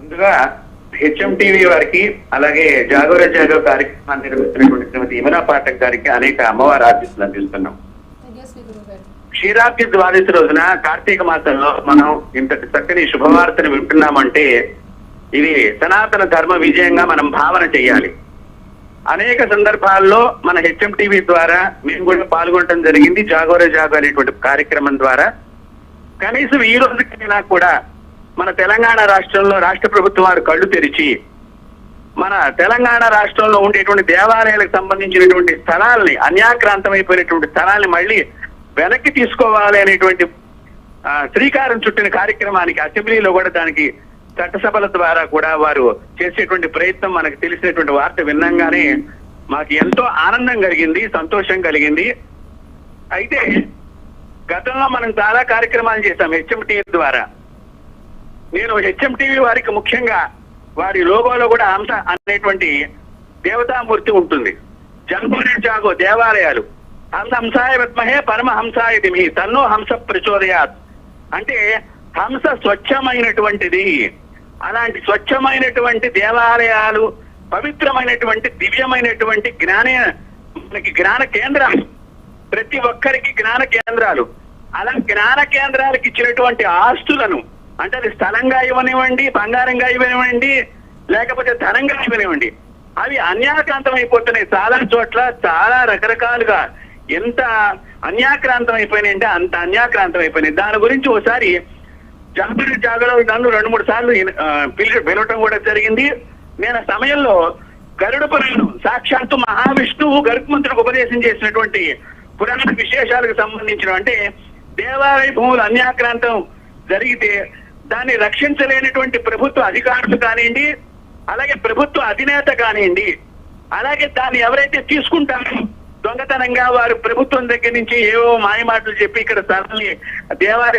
ముందుగా హెచ్ఎంటీవీ వారికి అలాగే జాగోర జాగో కార్యక్రమాన్ని నిర్వహిస్తున్నటువంటి శ్రీమతి యమునా పాఠక్ గారికి అనేక అమ్మవారి ఆశీస్సులు అందిస్తున్నాం. క్షీరాబ్ది ద్వాదశి రోజున కార్తీక మాసంలో మనం ఇంతటి చక్కని శుభవార్తను వింటున్నామంటే ఇది సనాతన ధర్మ విజయంగా మనం భావన చేయాలి. అనేక సందర్భాల్లో మన హెచ్ఎంటీవీ ద్వారా మేము కూడా పాల్గొనడం జరిగింది. జాగోర జాగో అనేటువంటి కార్యక్రమం ద్వారా కనీసం ఈ రోజుకైనా కూడా మన తెలంగాణ రాష్ట్రంలో రాష్ట్ర ప్రభుత్వం వారు కళ్ళు తెరిచి మన తెలంగాణ రాష్ట్రంలో ఉండేటువంటి దేవాలయాలకు సంబంధించినటువంటి స్థలాల్ని, అన్యాక్రాంతమైపోయినటువంటి స్థలాల్ని మళ్ళీ వెనక్కి తీసుకోవాలి అనేటువంటి శ్రీకారం చుట్టిన కార్యక్రమానికి అసెంబ్లీలో కూడా దానికి చట్టసభల ద్వారా కూడా వారు చేసేటువంటి ప్రయత్నం మనకు తెలిసినటువంటి వార్త విన్నంగానే మాకు ఎంతో ఆనందం కలిగింది, సంతోషం కలిగింది. అయితే గతంలో మనం చాలా కార్యక్రమాలు చేశాం హెచ్ఎంటీవీ ద్వారా. నేను హెచ్ఎంటీవీ వారికి ముఖ్యంగా వారి లోగోలో కూడా హంస అనేటువంటి దేవతామూర్తి ఉంటుంది. జాగోర జాగో దేవాలయాలు హంసాయ విద్మహే పరమహంసాయ ధీమహి తన్నో హంస ప్రచోదయాత్ అంటే హంస స్వచ్ఛమైనటువంటిది. అలాంటి స్వచ్ఛమైనటువంటి దేవాలయాలు, పవిత్రమైనటువంటి దివ్యమైనటువంటి మనకి జ్ఞాన కేంద్రాలు, ప్రతి ఒక్కరికి జ్ఞాన కేంద్రాలు. అలా జ్ఞాన కేంద్రాలకు ఇచ్చినటువంటి ఆస్తులను అంటే అది స్థలంగా ఇవ్వనివ్వండి, బంగారంగా ఇవ్వనివ్వండి, లేకపోతే ధనంగా ఇవ్వనివ్వండి, అవి అన్యాక్రాంతం అయిపోతున్నాయి. చాలా చోట్ల చాలా రకరకాలుగా ఎంత అన్యాక్రాంతం అయిపోయినాయి అంటే అంత అన్యాక్రాంతం అయిపోయినాయి. దాని గురించి ఒకసారి జాగోర జాగోలో నన్ను 2-3 సార్లు పిలవటం కూడా జరిగింది. నేను ఆ సమయంలో గరుడ పురాణం సాక్షాత్తు మహావిష్ణువు గరుత్మంతుడికి ఉపదేశం చేసినటువంటి పురాణ విశేషాలకు సంబంధించిన అంటే దేవాలయ భూములు అన్యాక్రాంతం జరిగితే దాన్ని రక్షించలేనటువంటి ప్రభుత్వ అధికారులు కానివ్వండి, అలాగే ప్రభుత్వ అధినేత కానివ్వండి, అలాగే దాన్ని ఎవరైతే తీసుకుంటారో దొంగతనంగా వారు ప్రభుత్వం దగ్గర నుంచి ఏవో మాయమాటలు చెప్పి ఇక్కడ స్థలాన్ని దేవాలయ